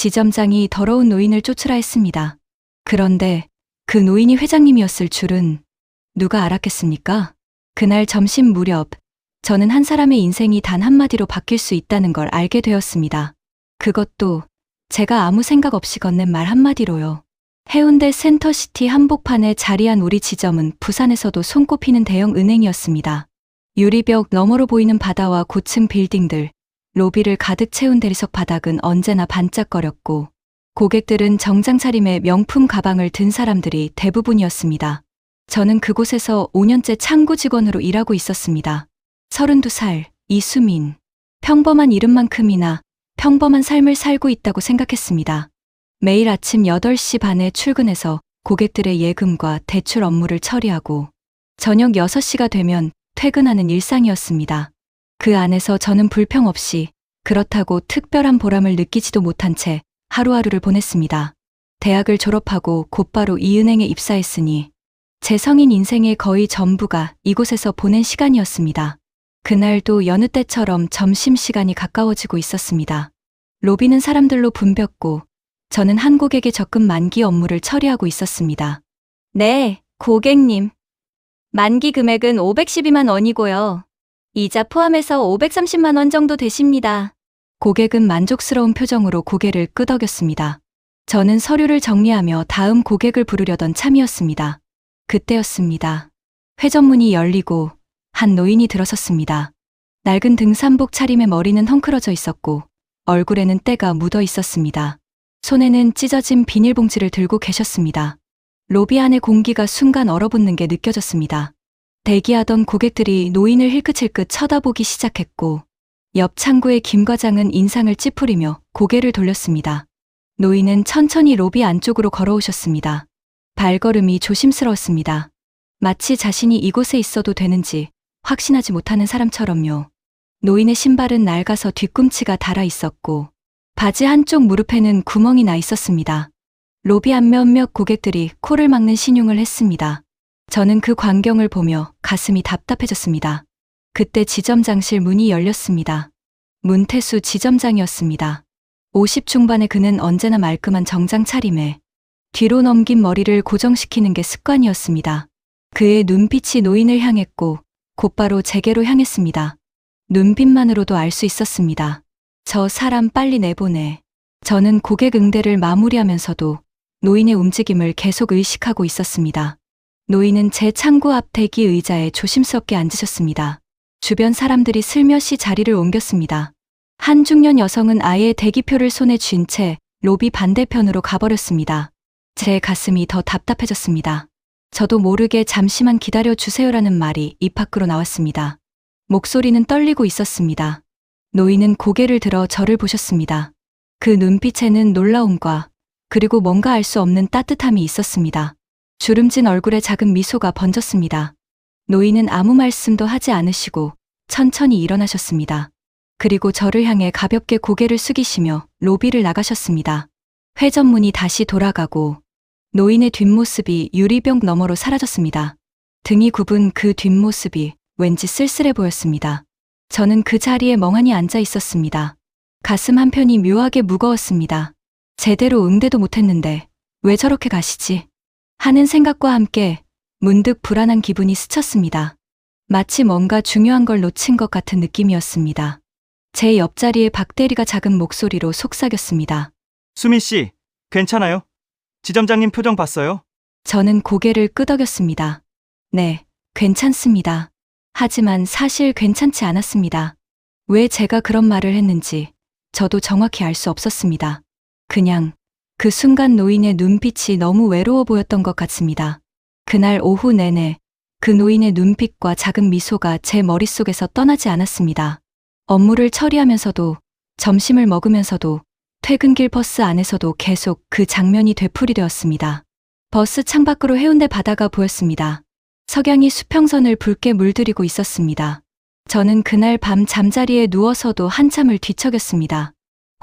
지점장이 더러운 노인을 쫓으라 했습니다. 그런데 그 노인이 회장님이었을 줄은 누가 알았겠습니까? 그날 점심 무렵 저는 한 사람의 인생이 단 한마디로 바뀔 수 있다는 걸 알게 되었습니다. 그것도 제가 아무 생각 없이 건넨 말 한마디로요. 해운대 센터시티 한복판에 자리한 우리 지점은 부산에서도 손꼽히는 대형 은행이었습니다. 유리벽 너머로 보이는 바다와 고층 빌딩들, 로비를 가득 채운 대리석 바닥은 언제나 반짝거렸고 고객들은 정장 차림의 명품 가방을 든 사람들이 대부분이었습니다. 저는 그곳에서 5년째 창구 직원으로 일하고 있었습니다. 32살, 이수민. 평범한 이름만큼이나 평범한 삶을 살고 있다고 생각했습니다. 매일 아침 8시 반에 출근해서 고객들의 예금과 대출 업무를 처리하고 저녁 6시가 되면 퇴근하는 일상이었습니다. 그 안에서 저는 불평 없이 그렇다고 특별한 보람을 느끼지도 못한 채 하루하루를 보냈습니다. 대학을 졸업하고 곧바로 이 은행에 입사했으니 제 성인 인생의 거의 전부가 이곳에서 보낸 시간이었습니다. 그날도 여느 때처럼 점심시간이 가까워지고 있었습니다. 로비는 사람들로 붐볐고 저는 한 고객의 적금 만기 업무를 처리하고 있었습니다. 네, 고객님. 만기 금액은 512만 원이고요. 이자 포함해서 530만 원 정도 되십니다. 고객은 만족스러운 표정으로 고개를 끄덕였습니다. 저는 서류를 정리하며 다음 고객을 부르려던 참이었습니다. 그때였습니다. 회전문이 열리고 한 노인이 들어섰습니다. 낡은 등산복 차림의 머리는 헝클어져 있었고 얼굴에는 때가 묻어 있었습니다. 손에는 찢어진 비닐봉지를 들고 계셨습니다. 로비 안의 공기가 순간 얼어붙는 게 느껴졌습니다. 대기하던 고객들이 노인을 힐끗힐끗 쳐다보기 시작했고 옆 창구의 김 과장은 인상을 찌푸리며 고개를 돌렸습니다. 노인은 천천히 로비 안쪽으로 걸어오셨습니다. 발걸음이 조심스러웠습니다. 마치 자신이 이곳에 있어도 되는지 확신하지 못하는 사람처럼요. 노인의 신발은 낡아서 뒤꿈치가 닳아 있었고 바지 한쪽 무릎에는 구멍이 나 있었습니다. 로비 안 몇몇 고객들이 코를 막는 신용을 했습니다. 저는 그 광경을 보며 가슴이 답답해졌습니다. 그때 지점장실 문이 열렸습니다. 문태수 지점장이었습니다. 50 중반의 그는 언제나 말끔한 정장 차림에 뒤로 넘긴 머리를 고정시키는 게 습관이었습니다. 그의 눈빛이 노인을 향했고 곧바로 제게로 향했습니다. 눈빛만으로도 알 수 있었습니다. 저 사람 빨리 내보내. 저는 고객 응대를 마무리하면서도 노인의 움직임을 계속 의식하고 있었습니다. 노인은 제 창구 앞 대기 의자에 조심스럽게 앉으셨습니다. 주변 사람들이 슬며시 자리를 옮겼습니다. 한 중년 여성은 아예 대기표를 손에 쥔 채 로비 반대편으로 가버렸습니다. 제 가슴이 더 답답해졌습니다. 저도 모르게 잠시만 기다려주세요라는 말이 입 밖으로 나왔습니다. 목소리는 떨리고 있었습니다. 노인은 고개를 들어 저를 보셨습니다. 그 눈빛에는 놀라움과 그리고 뭔가 알 수 없는 따뜻함이 있었습니다. 주름진 얼굴에 작은 미소가 번졌습니다. 노인은 아무 말씀도 하지 않으시고 천천히 일어나셨습니다. 그리고 저를 향해 가볍게 고개를 숙이시며 로비를 나가셨습니다. 회전문이 다시 돌아가고 노인의 뒷모습이 유리병 너머로 사라졌습니다. 등이 굽은 그 뒷모습이 왠지 쓸쓸해 보였습니다. 저는 그 자리에 멍하니 앉아 있었습니다. 가슴 한편이 묘하게 무거웠습니다. 제대로 응대도 못했는데 왜 저렇게 가시지? 하는 생각과 함께 문득 불안한 기분이 스쳤습니다. 마치 뭔가 중요한 걸 놓친 것 같은 느낌이었습니다. 제 옆자리에 박 대리가 작은 목소리로 속삭였습니다. 수민 씨, 괜찮아요? 지점장님 표정 봤어요? 저는 고개를 끄덕였습니다. 네, 괜찮습니다. 하지만 사실 괜찮지 않았습니다. 왜 제가 그런 말을 했는지 저도 정확히 알 수 없었습니다. 그냥 그 순간 노인의 눈빛이 너무 외로워 보였던 것 같습니다. 그날 오후 내내 그 노인의 눈빛과 작은 미소가 제 머릿속에서 떠나지 않았습니다. 업무를 처리하면서도 점심을 먹으면서도 퇴근길 버스 안에서도 계속 그 장면이 되풀이되었습니다. 버스 창밖으로 해운대 바다가 보였습니다. 석양이 수평선을 붉게 물들이고 있었습니다. 저는 그날 밤 잠자리에 누워서도 한참을 뒤척였습니다.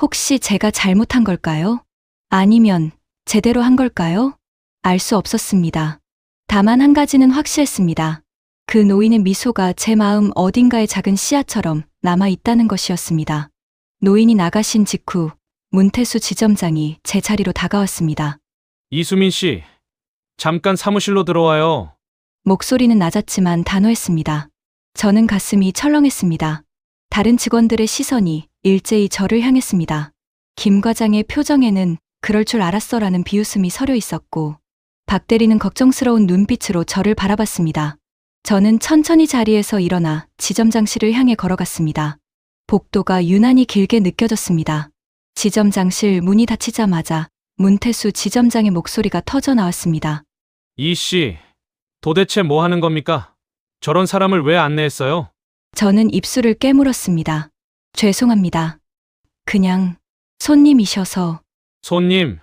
혹시 제가 잘못한 걸까요? 아니면 제대로 한 걸까요? 알 수 없었습니다. 다만 한 가지는 확실했습니다. 그 노인의 미소가 제 마음 어딘가의 작은 씨앗처럼 남아 있다는 것이었습니다. 노인이 나가신 직후 문태수 지점장이 제 자리로 다가왔습니다. 이수민 씨, 잠깐 사무실로 들어와요. 목소리는 낮았지만 단호했습니다. 저는 가슴이 철렁했습니다. 다른 직원들의 시선이 일제히 저를 향했습니다. 김 과장의 표정에는 그럴 줄 알았어라는 비웃음이 서려 있었고, 박 대리는 걱정스러운 눈빛으로 저를 바라봤습니다. 저는 천천히 자리에서 일어나 지점장실을 향해 걸어갔습니다. 복도가 유난히 길게 느껴졌습니다. 지점장실 문이 닫히자마자 문태수 지점장의 목소리가 터져 나왔습니다. 이 씨, 도대체 뭐 하는 겁니까? 저런 사람을 왜 안내했어요? 저는 입술을 깨물었습니다. 죄송합니다. 그냥 손님이셔서. 손님,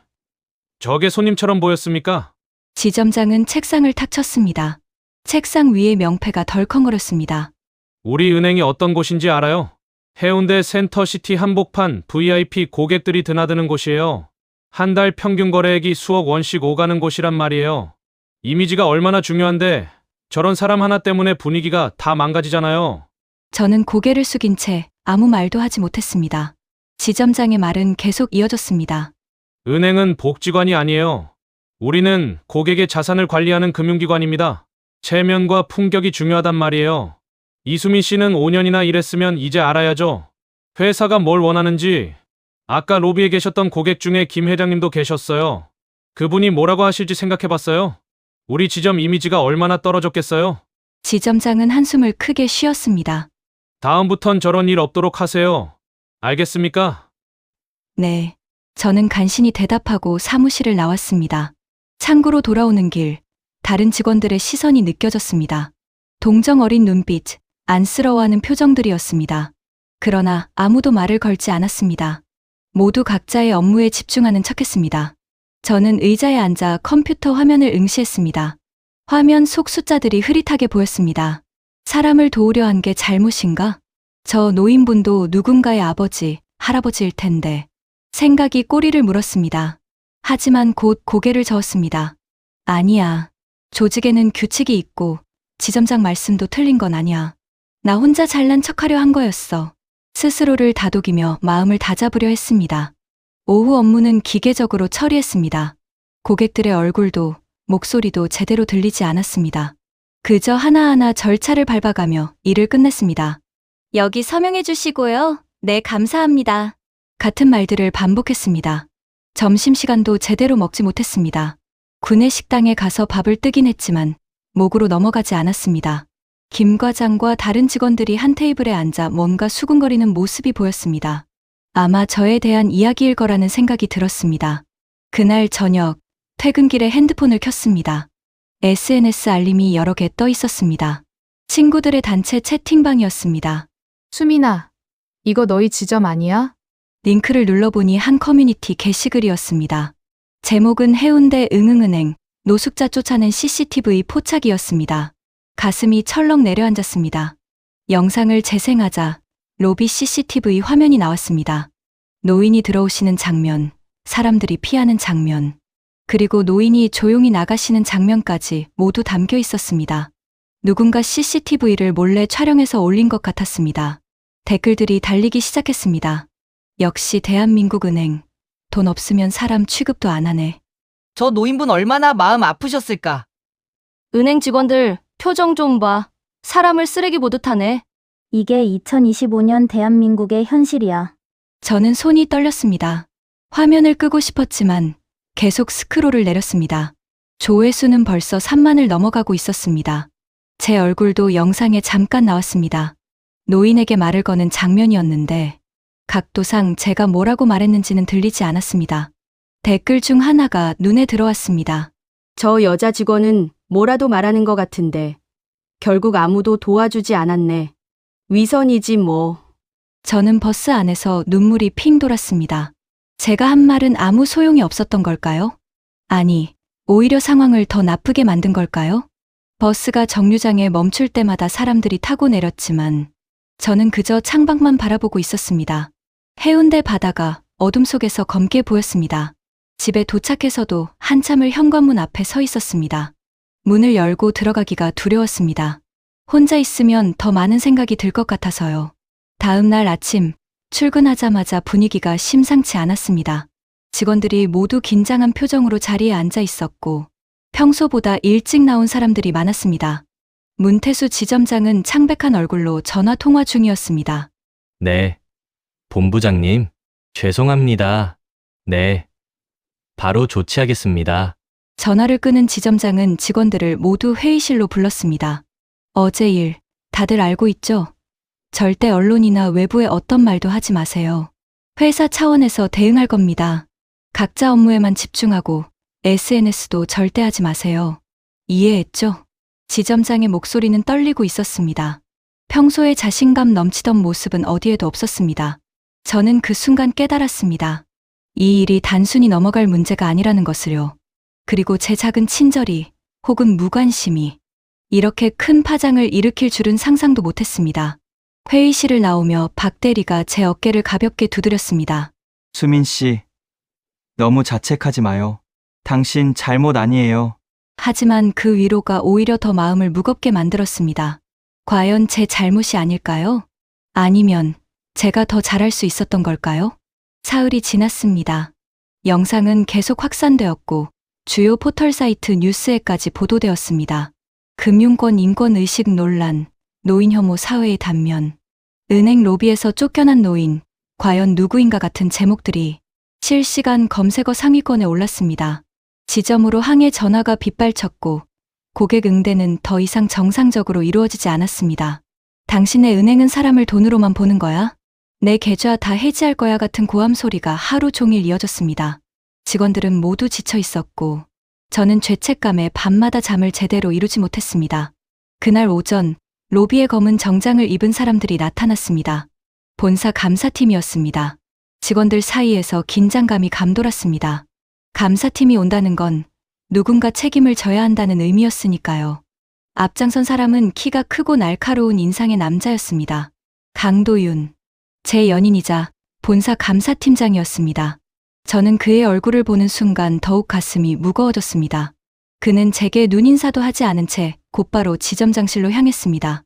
저게 손님처럼 보였습니까? 지점장은 책상을 탁 쳤습니다. 책상 위에 명패가 덜컹거렸습니다. 우리 은행이 어떤 곳인지 알아요? 해운대 센터시티 한복판 VIP 고객들이 드나드는 곳이에요. 한 달 평균 거래액이 수억 원씩 오가는 곳이란 말이에요. 이미지가 얼마나 중요한데 저런 사람 하나 때문에 분위기가 다 망가지잖아요. 저는 고개를 숙인 채 아무 말도 하지 못했습니다. 지점장의 말은 계속 이어졌습니다. 은행은 복지관이 아니에요. 우리는 고객의 자산을 관리하는 금융기관입니다. 체면과 품격이 중요하단 말이에요. 이수민 씨는 5년이나 일했으면 이제 알아야죠. 회사가 뭘 원하는지. 아까 로비에 계셨던 고객 중에 김 회장님도 계셨어요. 그분이 뭐라고 하실지 생각해봤어요? 우리 지점 이미지가 얼마나 떨어졌겠어요? 지점장은 한숨을 크게 쉬었습니다. 다음부턴 저런 일 없도록 하세요. 알겠습니까? 네. 저는 간신히 대답하고 사무실을 나왔습니다. 창구로 돌아오는 길, 다른 직원들의 시선이 느껴졌습니다. 동정 어린 눈빛, 안쓰러워하는 표정들이었습니다. 그러나 아무도 말을 걸지 않았습니다. 모두 각자의 업무에 집중하는 척했습니다. 저는 의자에 앉아 컴퓨터 화면을 응시했습니다. 화면 속 숫자들이 흐릿하게 보였습니다. 사람을 도우려 한 게 잘못인가? 저 노인분도 누군가의 아버지, 할아버지일 텐데. 생각이 꼬리를 물었습니다. 하지만 곧 고개를 저었습니다. 아니야. 조직에는 규칙이 있고 지점장 말씀도 틀린 건 아니야. 나 혼자 잘난 척하려 한 거였어. 스스로를 다독이며 마음을 다잡으려 했습니다. 오후 업무는 기계적으로 처리했습니다. 고객들의 얼굴도 목소리도 제대로 들리지 않았습니다. 그저 하나하나 절차를 밟아가며 일을 끝냈습니다. 여기 서명해 주시고요. 네, 감사합니다. 같은 말들을 반복했습니다. 점심시간도 제대로 먹지 못했습니다. 구내 식당에 가서 밥을 뜨긴 했지만 목으로 넘어가지 않았습니다. 김 과장과 다른 직원들이 한 테이블에 앉아 뭔가 수군거리는 모습이 보였습니다. 아마 저에 대한 이야기일 거라는 생각이 들었습니다. 그날 저녁, 퇴근길에 핸드폰을 켰습니다. SNS 알림이 여러 개 떠 있었습니다. 친구들의 단체 채팅방이었습니다. 수민아, 이거 너희 지점 아니야? 링크를 눌러보니 한 커뮤니티 게시글이었습니다. 제목은 해운대 응응은행, 노숙자 쫓아낸 CCTV 포착이었습니다. 가슴이 철렁 내려앉았습니다. 영상을 재생하자 로비 CCTV 화면이 나왔습니다. 노인이 들어오시는 장면, 사람들이 피하는 장면, 그리고 노인이 조용히 나가시는 장면까지 모두 담겨 있었습니다. 누군가 CCTV를 몰래 촬영해서 올린 것 같았습니다. 댓글들이 달리기 시작했습니다. 역시 대한민국은행, 돈 없으면 사람 취급도 안 하네. 저 노인분 얼마나 마음 아프셨을까? 은행 직원들 표정 좀 봐. 사람을 쓰레기 보듯 하네. 이게 2025년 대한민국의 현실이야. 저는 손이 떨렸습니다. 화면을 끄고 싶었지만 계속 스크롤을 내렸습니다. 조회수는 벌써 3만을 넘어가고 있었습니다. 제 얼굴도 영상에 잠깐 나왔습니다. 노인에게 말을 거는 장면이었는데 각도상 제가 뭐라고 말했는지는 들리지 않았습니다. 댓글 중 하나가 눈에 들어왔습니다. 저 여자 직원은 뭐라도 말하는 것 같은데 결국 아무도 도와주지 않았네. 위선이지 뭐. 저는 버스 안에서 눈물이 핑 돌았습니다. 제가 한 말은 아무 소용이 없었던 걸까요? 아니, 오히려 상황을 더 나쁘게 만든 걸까요? 버스가 정류장에 멈출 때마다 사람들이 타고 내렸지만 저는 그저 창밖만 바라보고 있었습니다. 해운대 바다가 어둠 속에서 검게 보였습니다. 집에 도착해서도 한참을 현관문 앞에 서 있었습니다. 문을 열고 들어가기가 두려웠습니다. 혼자 있으면 더 많은 생각이 들 것 같아서요. 다음 날 아침, 출근하자마자 분위기가 심상치 않았습니다. 직원들이 모두 긴장한 표정으로 자리에 앉아 있었고 평소보다 일찍 나온 사람들이 많았습니다. 문태수 지점장은 창백한 얼굴로 전화 통화 중이었습니다. 네. 본부장님, 죄송합니다. 네. 바로 조치하겠습니다. 전화를 끄는 지점장은 직원들을 모두 회의실로 불렀습니다. 어제 일 다들 알고 있죠? 절대 언론이나 외부에 어떤 말도 하지 마세요. 회사 차원에서 대응할 겁니다. 각자 업무에만 집중하고 SNS도 절대 하지 마세요. 이해했죠? 지점장의 목소리는 떨리고 있었습니다. 평소에 자신감 넘치던 모습은 어디에도 없었습니다. 저는 그 순간 깨달았습니다. 이 일이 단순히 넘어갈 문제가 아니라는 것을요. 그리고 제 작은 친절이 혹은 무관심이 이렇게 큰 파장을 일으킬 줄은 상상도 못했습니다. 회의실을 나오며 박 대리가 제 어깨를 가볍게 두드렸습니다. 수민 씨, 너무 자책하지 마요. 당신 잘못 아니에요. 하지만 그 위로가 오히려 더 마음을 무겁게 만들었습니다. 과연 제 잘못이 아닐까요? 아니면 제가 더 잘할 수 있었던 걸까요? 사흘이 지났습니다. 영상은 계속 확산되었고 주요 포털 사이트 뉴스에까지 보도되었습니다. 금융권 인권의식 논란, 노인 혐오 사회의 단면, 은행 로비에서 쫓겨난 노인, 과연 누구인가 같은 제목들이 실시간 검색어 상위권에 올랐습니다. 지점으로 항해 전화가 빗발쳤고 고객 응대는 더 이상 정상적으로 이루어지지 않았습니다. 당신의 은행은 사람을 돈으로만 보는 거야? 내 계좌 다 해지할 거야 같은 고함 소리가 하루 종일 이어졌습니다. 직원들은 모두 지쳐 있었고 저는 죄책감에 밤마다 잠을 제대로 이루지 못했습니다. 그날 오전 로비에 검은 정장을 입은 사람들이 나타났습니다. 본사 감사팀이었습니다. 직원들 사이에서 긴장감이 감돌았습니다. 감사팀이 온다는 건 누군가 책임을 져야 한다는 의미였으니까요. 앞장선 사람은 키가 크고 날카로운 인상의 남자였습니다. 강도윤, 제 연인이자 본사 감사팀장이었습니다. 저는 그의 얼굴을 보는 순간 더욱 가슴이 무거워졌습니다. 그는 제게 눈인사도 하지 않은 채 곧바로 지점장실로 향했습니다.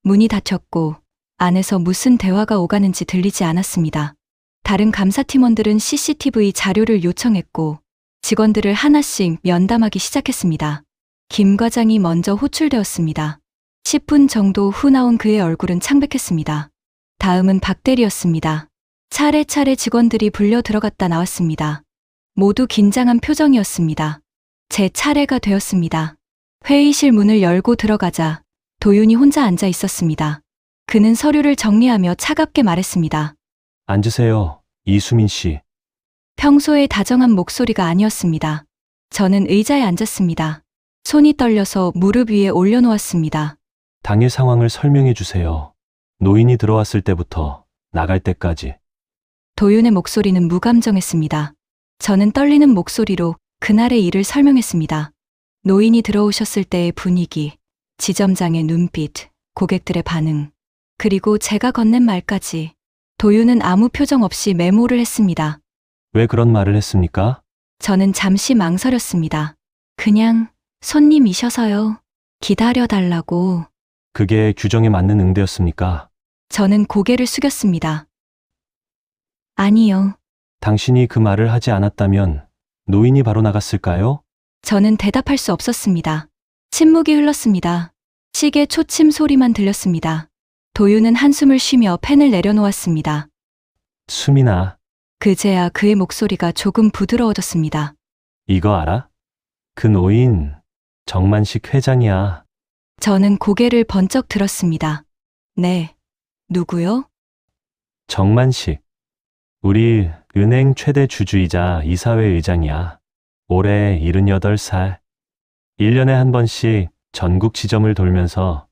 문이 닫혔고 안에서 무슨 대화가 오가는지 들리지 않았습니다. 다른 감사팀원들은 CCTV 자료를 요청했고 직원들을 하나씩 면담하기 시작했습니다. 김 과장이 먼저 호출되었습니다. 10분 정도 후 나온 그의 얼굴은 창백했습니다. 다음은 박 대리였습니다. 차례차례 직원들이 불려 들어갔다 나왔습니다. 모두 긴장한 표정이었습니다. 제 차례가 되었습니다. 회의실 문을 열고 들어가자 도윤이 혼자 앉아 있었습니다. 그는 서류를 정리하며 차갑게 말했습니다. 앉으세요, 이수민 씨. 평소의 다정한 목소리가 아니었습니다. 저는 의자에 앉았습니다. 손이 떨려서 무릎 위에 올려놓았습니다. 당일 상황을 설명해 주세요. 노인이 들어왔을 때부터 나갈 때까지. 도윤의 목소리는 무감정했습니다. 저는 떨리는 목소리로 그날의 일을 설명했습니다. 노인이 들어오셨을 때의 분위기, 지점장의 눈빛, 고객들의 반응, 그리고 제가 건넨 말까지. 도윤은 아무 표정 없이 메모를 했습니다. 왜 그런 말을 했습니까? 저는 잠시 망설였습니다. 그냥 손님이셔서요. 기다려달라고. 그게 규정에 맞는 응대였습니까? 저는 고개를 숙였습니다. 아니요. 당신이 그 말을 하지 않았다면 노인이 바로 나갔을까요? 저는 대답할 수 없었습니다. 침묵이 흘렀습니다. 시계 초침 소리만 들렸습니다. 도윤은 한숨을 쉬며 펜을 내려놓았습니다. 수민아, 그제야 그의 목소리가 조금 부드러워졌습니다. 이거 알아? 그 노인 정만식 회장이야. 저는 고개를 번쩍 들었습니다. 네. 누구요? 정만식. 우리 은행 최대 주주이자 이사회 의장이야. 올해 78살. 1년에 한 번씩 전국 지점을 돌면서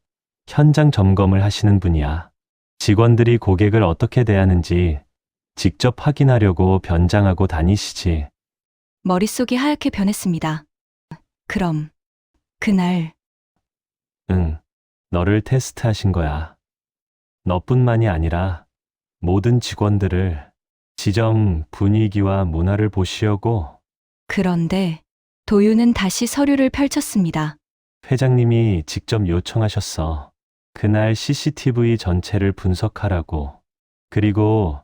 현장 점검을 하시는 분이야. 직원들이 고객을 어떻게 대하는지 직접 확인하려고 변장하고 다니시지. 머릿속이 하얗게 변했습니다. 그럼 그날 응, 너를 테스트하신 거야. 너뿐만이 아니라 모든 직원들을 지점 분위기와 문화를 보시려고. 그런데 도윤은 다시 서류를 펼쳤습니다. 회장님이 직접 요청하셨어. 그날 CCTV 전체를 분석하라고. 그리고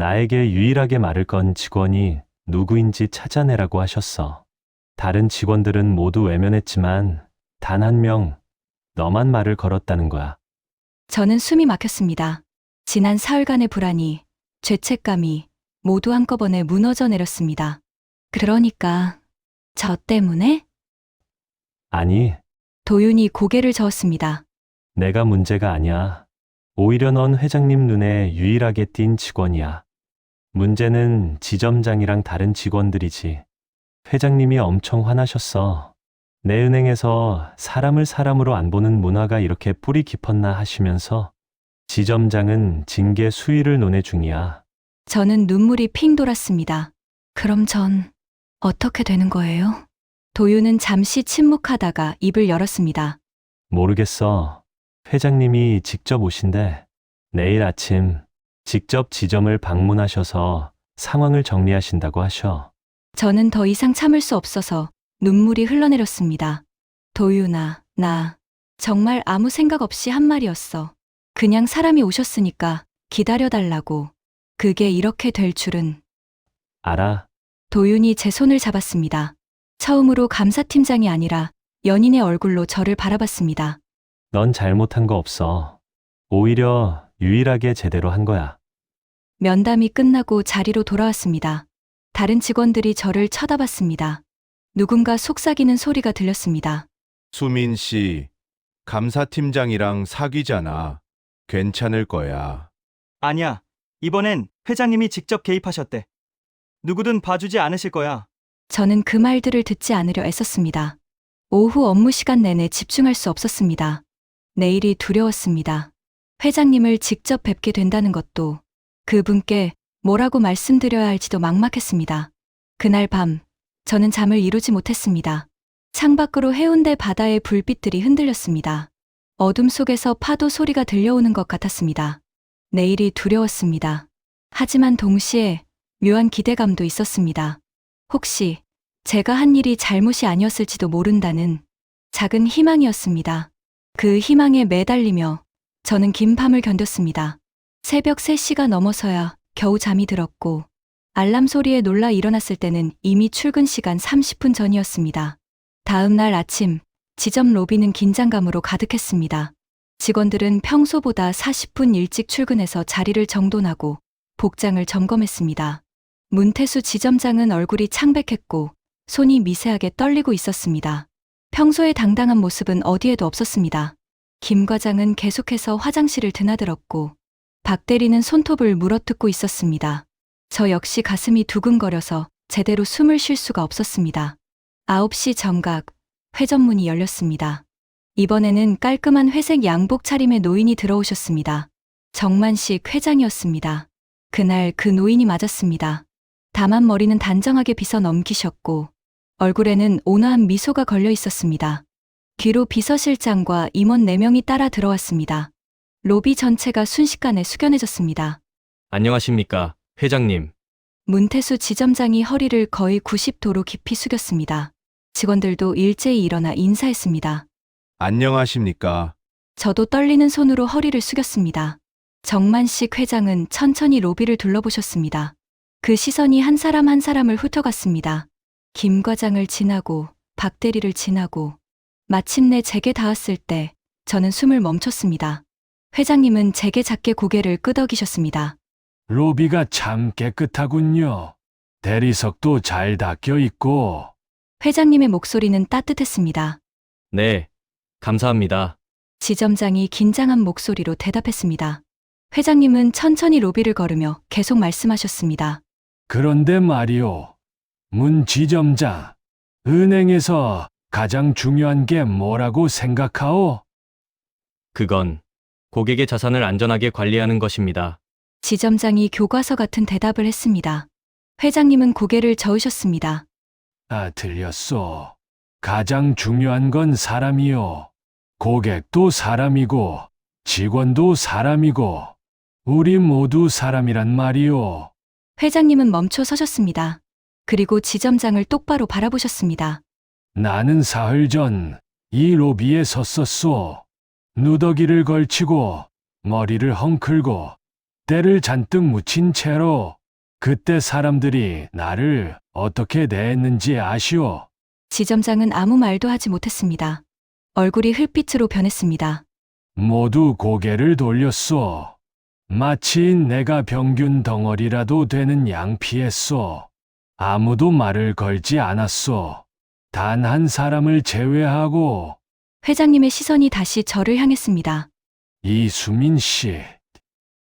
나에게 유일하게 말을 건 직원이 누구인지 찾아내라고 하셨어. 다른 직원들은 모두 외면했지만 단 한 명, 너만 말을 걸었다는 거야. 저는 숨이 막혔습니다. 지난 사흘간의 불안이, 죄책감이 모두 한꺼번에 무너져 내렸습니다. 그러니까 저 때문에? 아니, 도윤이 고개를 저었습니다. 내가 문제가 아니야. 오히려 넌 회장님 눈에 유일하게 띈 직원이야. 문제는 지점장이랑 다른 직원들이지. 회장님이 엄청 화나셨어. 내 은행에서 사람을 사람으로 안 보는 문화가 이렇게 뿌리 깊었나 하시면서 지점장은 징계 수위를 논의 중이야. 저는 눈물이 핑 돌았습니다. 그럼 전 어떻게 되는 거예요? 도윤은 잠시 침묵하다가 입을 열었습니다. 모르겠어. 회장님이 직접 오신대. 내일 아침 직접 지점을 방문하셔서 상황을 정리하신다고 하셔. 저는 더 이상 참을 수 없어서 눈물이 흘러내렸습니다. 도윤아, 나 정말 아무 생각 없이 한 말이었어. 그냥 사람이 오셨으니까 기다려달라고. 그게 이렇게 될 줄은. 알아. 도윤이 제 손을 잡았습니다. 처음으로 감사팀장이 아니라 연인의 얼굴로 저를 바라봤습니다. 넌 잘못한 거 없어. 오히려 유일하게 제대로 한 거야. 면담이 끝나고 자리로 돌아왔습니다. 다른 직원들이 저를 쳐다봤습니다. 누군가 속삭이는 소리가 들렸습니다. 수민 씨, 감사팀장이랑 사귀잖아. 괜찮을 거야. 아니야. 이번엔 회장님이 직접 개입하셨대. 누구든 봐주지 않으실 거야. 저는 그 말들을 듣지 않으려 애썼습니다. 오후 업무 시간 내내 집중할 수 없었습니다. 내일이 두려웠습니다. 회장님을 직접 뵙게 된다는 것도, 그분께 뭐라고 말씀드려야 할지도 막막했습니다. 그날 밤, 저는 잠을 이루지 못했습니다. 창밖으로 해운대 바다의 불빛들이 흔들렸습니다. 어둠 속에서 파도 소리가 들려오는 것 같았습니다. 내일이 두려웠습니다. 하지만 동시에 묘한 기대감도 있었습니다. 혹시 제가 한 일이 잘못이 아니었을지도 모른다는 작은 희망이었습니다. 그 희망에 매달리며 저는 긴 밤을 견뎠습니다. 새벽 3시가 넘어서야 겨우 잠이 들었고, 알람 소리에 놀라 일어났을 때는 이미 출근 시간 30분 전이었습니다. 다음 날 아침, 지점 로비는 긴장감으로 가득했습니다. 직원들은 평소보다 40분 일찍 출근해서 자리를 정돈하고 복장을 점검했습니다. 문태수 지점장은 얼굴이 창백했고 손이 미세하게 떨리고 있었습니다. 평소의 당당한 모습은 어디에도 없었습니다. 김 과장은 계속해서 화장실을 드나들었고 박 대리는 손톱을 물어뜯고 있었습니다. 저 역시 가슴이 두근거려서 제대로 숨을 쉴 수가 없었습니다. 9시 정각, 회전문이 열렸습니다. 이번에는 깔끔한 회색 양복 차림의 노인이 들어오셨습니다. 정만식 회장이었습니다. 그날 그 노인이 맞았습니다. 다만 머리는 단정하게 빗어 넘기셨고 얼굴에는 온화한 미소가 걸려 있었습니다. 뒤로 비서실장과 임원 4명이 따라 들어왔습니다. 로비 전체가 순식간에 숙연해졌습니다. 안녕하십니까, 회장님. 문태수 지점장이 허리를 거의 90도로 깊이 숙였습니다. 직원들도 일제히 일어나 인사했습니다. 안녕하십니까? 저도 떨리는 손으로 허리를 숙였습니다. 정만식 회장은 천천히 로비를 둘러보셨습니다. 그 시선이 한 사람 한 사람을 훑어갔습니다. 김 과장을 지나고 박 대리를 지나고 마침내 제게 닿았을 때 저는 숨을 멈췄습니다. 회장님은 제게 작게 고개를 끄덕이셨습니다. 로비가 참 깨끗하군요. 대리석도 잘 닦여 있고. 회장님의 목소리는 따뜻했습니다. 네, 감사합니다. 지점장이 긴장한 목소리로 대답했습니다. 회장님은 천천히 로비를 걸으며 계속 말씀하셨습니다. 그런데 말이오. 문 지점장, 은행에서 가장 중요한 게 뭐라고 생각하오? 그건 고객의 자산을 안전하게 관리하는 것입니다. 지점장이 교과서 같은 대답을 했습니다. 회장님은 고개를 저으셨습니다. 틀렸소. 가장 중요한 건 사람이요. 고객도 사람이고, 직원도 사람이고, 우리 모두 사람이란 말이요. 회장님은 멈춰 서셨습니다. 그리고 지점장을 똑바로 바라보셨습니다. 나는 사흘 전 이 로비에 섰었소. 누더기를 걸치고 머리를 헝클고 때를 잔뜩 묻힌 채로 그때 사람들이 나를 어떻게 대했는지 아시오? 지점장은 아무 말도 하지 못했습니다. 얼굴이 흙빛으로 변했습니다. 모두 고개를 돌렸소. 마치 내가 병균 덩어리라도 되는 양피했소. 아무도 말을 걸지 않았소. 단 한 사람을 제외하고. 회장님의 시선이 다시 저를 향했습니다. 이수민 씨,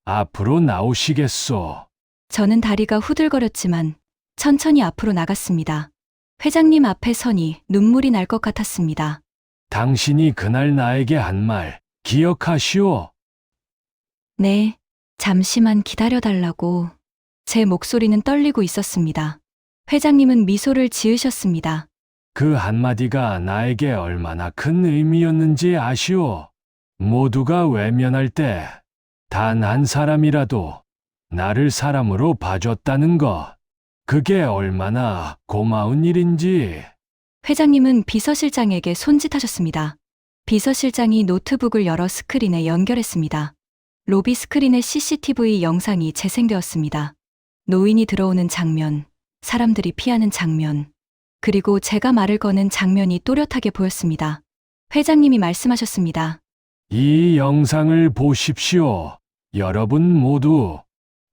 앞으로 나오시겠소? 저는 다리가 후들거렸지만 천천히 앞으로 나갔습니다. 회장님 앞에 서니 눈물이 날 것 같았습니다. 당신이 그날 나에게 한 말 기억하시오? 네, 잠시만 기다려달라고. 제 목소리는 떨리고 있었습니다. 회장님은 미소를 지으셨습니다. 그 한마디가 나에게 얼마나 큰 의미였는지 아시오? 모두가 외면할 때 단 한 사람이라도 나를 사람으로 봐줬다는 것. 그게 얼마나 고마운 일인지. 회장님은 비서실장에게 손짓하셨습니다. 비서실장이 노트북을 열어 스크린에 연결했습니다. 로비 스크린에 CCTV 영상이 재생되었습니다. 노인이 들어오는 장면, 사람들이 피하는 장면, 그리고 제가 말을 거는 장면이 또렷하게 보였습니다. 회장님이 말씀하셨습니다. 이 영상을 보십시오. 여러분 모두.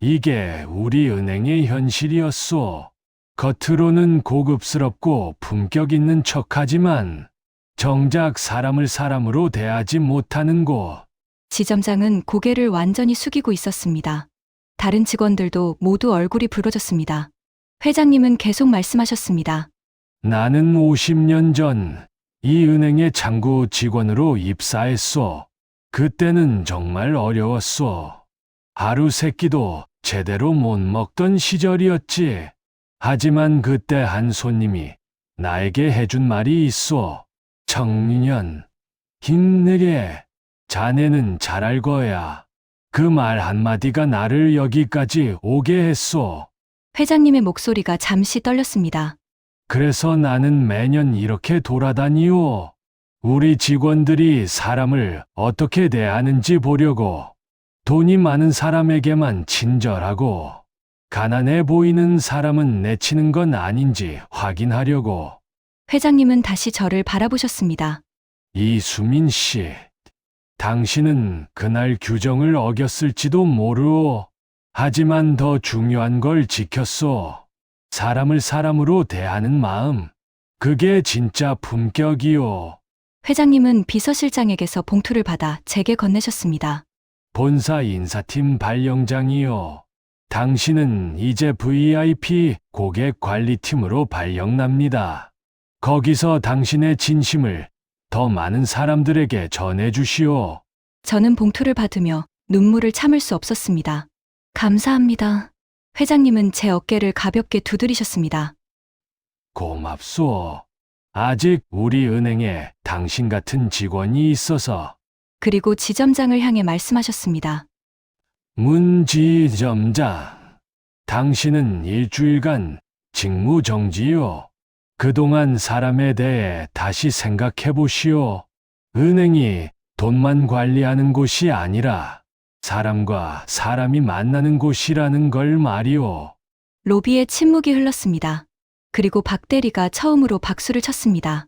이게 우리 은행의 현실이었소. 겉으로는 고급스럽고 품격 있는 척하지만 정작 사람을 사람으로 대하지 못하는 곳. 지점장은 고개를 완전히 숙이고 있었습니다. 다른 직원들도 모두 얼굴이 붉어졌습니다. 회장님은 계속 말씀하셨습니다. 나는 50년 전 이 은행의 창구 직원으로 입사했소. 그때는 정말 어려웠소. 하루 세 끼도 제대로 못 먹던 시절이었지. 하지만 그때 한 손님이 나에게 해준 말이 있소. 청년, 힘내게. 자네는 잘할 거야. 그 말 한마디가 나를 여기까지 오게 했소. 회장님의 목소리가 잠시 떨렸습니다. 그래서 나는 매년 이렇게 돌아다니오. 우리 직원들이 사람을 어떻게 대하는지 보려고. 돈이 많은 사람에게만 친절하고, 가난해 보이는 사람은 내치는 건 아닌지 확인하려고. 회장님은 다시 저를 바라보셨습니다. 이수민 씨, 당신은 그날 규정을 어겼을지도 모르오. 하지만 더 중요한 걸 지켰소. 사람을 사람으로 대하는 마음. 그게 진짜 품격이오. 회장님은 비서실장에게서 봉투를 받아 제게 건네셨습니다. 본사 인사팀 발령장이요. 당신은 이제 VIP 고객 관리팀으로 발령납니다. 거기서 당신의 진심을 더 많은 사람들에게 전해주시오. 저는 봉투를 받으며 눈물을 참을 수 없었습니다. 감사합니다. 회장님은 제 어깨를 가볍게 두드리셨습니다. 고맙소. 아직 우리 은행에 당신 같은 직원이 있어서. 그리고 지점장을 향해 말씀하셨습니다. 문 지점장, 당신은 일주일간 직무 정지요. 그동안 사람에 대해 다시 생각해 보시오. 은행이 돈만 관리하는 곳이 아니라 사람과 사람이 만나는 곳이라는 걸 말이오. 로비에 침묵이 흘렀습니다. 그리고 박 대리가 처음으로 박수를 쳤습니다.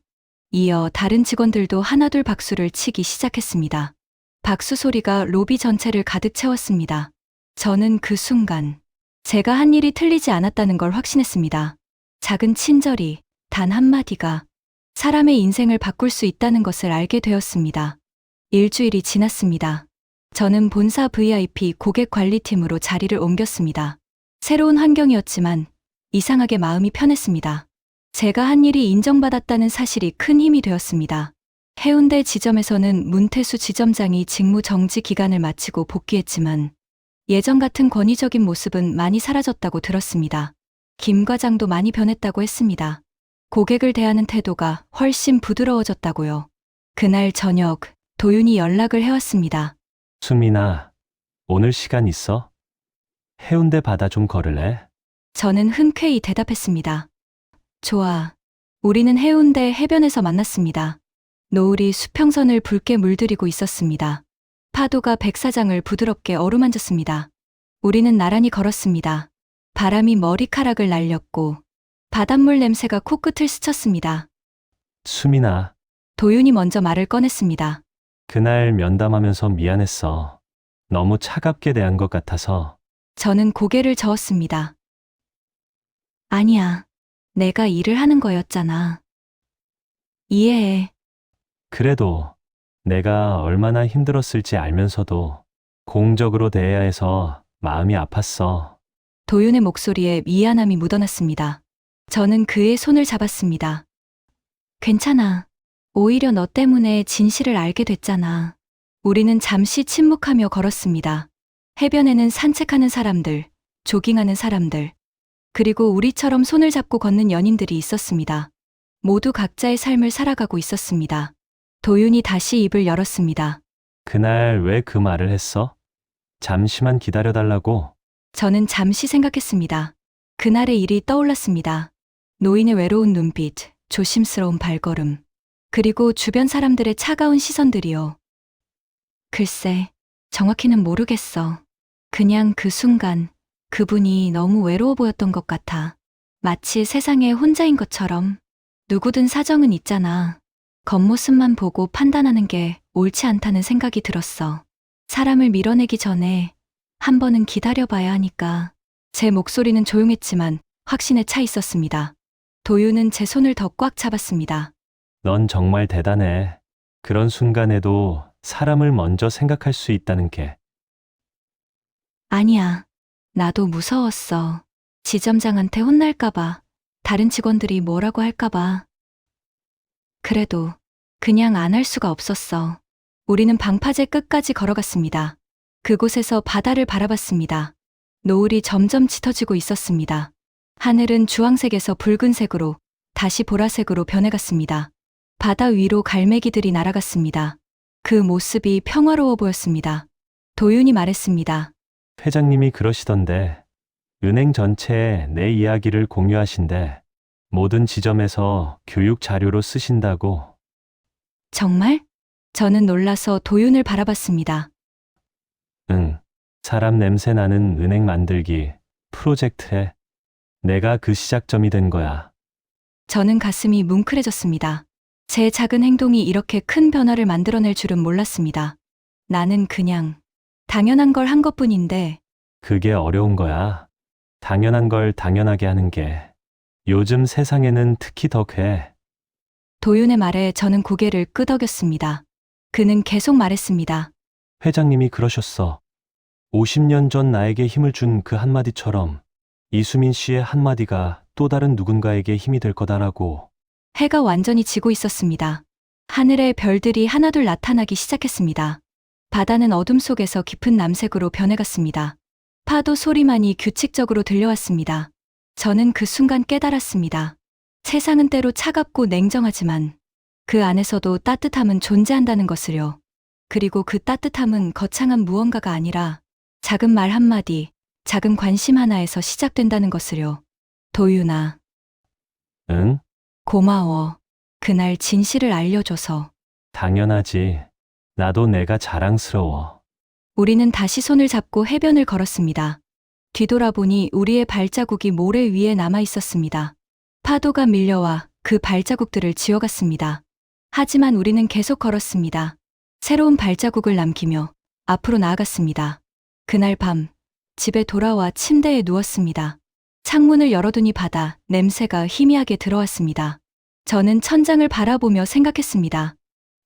이어 다른 직원들도 하나둘 박수를 치기 시작했습니다. 박수 소리가 로비 전체를 가득 채웠습니다. 저는 그 순간 제가 한 일이 틀리지 않았다는 걸 확신했습니다. 작은 친절이, 단 한마디가 사람의 인생을 바꿀 수 있다는 것을 알게 되었습니다. 일주일이 지났습니다. 저는 본사 VIP 고객 관리팀으로 자리를 옮겼습니다. 새로운 환경이었지만 이상하게 마음이 편했습니다. 제가 한 일이 인정받았다는 사실이 큰 힘이 되었습니다. 해운대 지점에서는 문태수 지점장이 직무 정지 기간을 마치고 복귀했지만 예전 같은 권위적인 모습은 많이 사라졌다고 들었습니다. 김 과장도 많이 변했다고 했습니다. 고객을 대하는 태도가 훨씬 부드러워졌다고요. 그날 저녁 도윤이 연락을 해왔습니다. 수민아, 오늘 시간 있어? 해운대 바다 좀 걸을래? 저는 흔쾌히 대답했습니다. 좋아. 우리는 해운대 해변에서 만났습니다. 노을이 수평선을 붉게 물들이고 있었습니다. 파도가 백사장을 부드럽게 어루만졌습니다. 우리는 나란히 걸었습니다. 바람이 머리카락을 날렸고 바닷물 냄새가 코끝을 스쳤습니다. 수민아, 도윤이 먼저 말을 꺼냈습니다. 그날 면담하면서 미안했어. 너무 차갑게 대한 것 같아서. 저는 고개를 저었습니다. 아니야. 내가 일을 하는 거였잖아. 이해해. 그래도 내가 얼마나 힘들었을지 알면서도 공적으로 대해야 해서 마음이 아팠어. 도윤의 목소리에 미안함이 묻어났습니다. 저는 그의 손을 잡았습니다. 괜찮아. 오히려 너 때문에 진실을 알게 됐잖아. 우리는 잠시 침묵하며 걸었습니다. 해변에는 산책하는 사람들, 조깅하는 사람들, 그리고 우리처럼 손을 잡고 걷는 연인들이 있었습니다. 모두 각자의 삶을 살아가고 있었습니다. 도윤이 다시 입을 열었습니다. 그날 왜 그 말을 했어? 잠시만 기다려달라고? 저는 잠시 생각했습니다. 그날의 일이 떠올랐습니다. 노인의 외로운 눈빛, 조심스러운 발걸음, 그리고 주변 사람들의 차가운 시선들이요. 글쎄, 정확히는 모르겠어. 그냥 그 순간 그분이 너무 외로워 보였던 것 같아. 마치 세상에 혼자인 것처럼. 누구든 사정은 있잖아. 겉모습만 보고 판단하는 게 옳지 않다는 생각이 들었어. 사람을 밀어내기 전에 한 번은 기다려봐야 하니까. 제 목소리는 조용했지만 확신에 차 있었습니다. 도윤은 제 손을 더 꽉 잡았습니다. 넌 정말 대단해. 그런 순간에도 사람을 먼저 생각할 수 있다는 게. 아니야. 나도 무서웠어. 지점장한테 혼날까봐, 다른 직원들이 뭐라고 할까봐. 그래도 그냥 안 할 수가 없었어. 우리는 방파제 끝까지 걸어갔습니다. 그곳에서 바다를 바라봤습니다. 노을이 점점 짙어지고 있었습니다. 하늘은 주황색에서 붉은색으로 다시 보라색으로 변해갔습니다. 바다 위로 갈매기들이 날아갔습니다. 그 모습이 평화로워 보였습니다. 도윤이 말했습니다. 회장님이 그러시던데 은행 전체에 내 이야기를 공유하신대. 모든 지점에서 교육 자료로 쓰신다고. 정말? 저는 놀라서 도윤을 바라봤습니다. 응. 사람 냄새 나는 은행 만들기 프로젝트에 내가 그 시작점이 된 거야. 저는 가슴이 뭉클해졌습니다. 제 작은 행동이 이렇게 큰 변화를 만들어낼 줄은 몰랐습니다. 나는 그냥 당연한 걸 한 것뿐인데. 그게 어려운 거야. 당연한 걸 당연하게 하는 게. 요즘 세상에는 특히 더 돼. 도윤의 말에 저는 고개를 끄덕였습니다. 그는 계속 말했습니다. 회장님이 그러셨어. 50년 전 나에게 힘을 준 그 한마디처럼 이수민 씨의 한마디가 또 다른 누군가에게 힘이 될 거다라고. 해가 완전히 지고 있었습니다. 하늘에 별들이 하나둘 나타나기 시작했습니다. 바다는 어둠 속에서 깊은 남색으로 변해갔습니다. 파도 소리만이 규칙적으로 들려왔습니다. 저는 그 순간 깨달았습니다. 세상은 때로 차갑고 냉정하지만 그 안에서도 따뜻함은 존재한다는 것을요. 그리고 그 따뜻함은 거창한 무언가가 아니라 작은 말 한마디, 작은 관심 하나에서 시작된다는 것을요. 도윤아. 응? 고마워. 그날 진실을 알려줘서. 당연하지. 나도 내가 자랑스러워. 우리는 다시 손을 잡고 해변을 걸었습니다. 뒤돌아보니 우리의 발자국이 모래 위에 남아 있었습니다. 파도가 밀려와 그 발자국들을 지워갔습니다. 하지만 우리는 계속 걸었습니다. 새로운 발자국을 남기며 앞으로 나아갔습니다. 그날 밤, 집에 돌아와 침대에 누웠습니다. 창문을 열어두니 바다 냄새가 희미하게 들어왔습니다. 저는 천장을 바라보며 생각했습니다.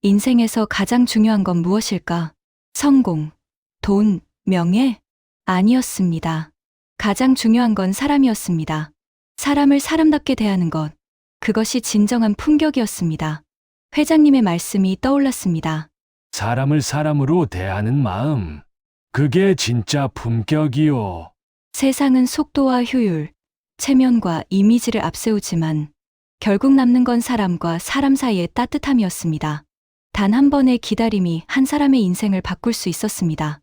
인생에서 가장 중요한 건 무엇일까? 성공, 돈, 명예? 아니었습니다. 가장 중요한 건 사람이었습니다. 사람을 사람답게 대하는 것. 그것이 진정한 품격이었습니다. 회장님의 말씀이 떠올랐습니다. 사람을 사람으로 대하는 마음. 그게 진짜 품격이요. 세상은 속도와 효율, 체면과 이미지를 앞세우지만 결국 남는 건 사람과 사람 사이의 따뜻함이었습니다. 단 한 번의 기다림이 한 사람의 인생을 바꿀 수 있었습니다.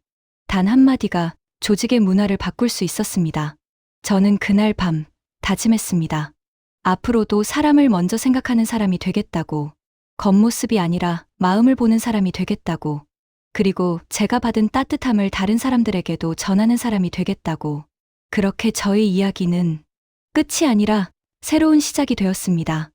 단 한마디가 조직의 문화를 바꿀 수 있었습니다. 저는 그날 밤 다짐했습니다. 앞으로도 사람을 먼저 생각하는 사람이 되겠다고. 겉모습이 아니라 마음을 보는 사람이 되겠다고. 그리고 제가 받은 따뜻함을 다른 사람들에게도 전하는 사람이 되겠다고. 그렇게 저의 이야기는 끝이 아니라 새로운 시작이 되었습니다.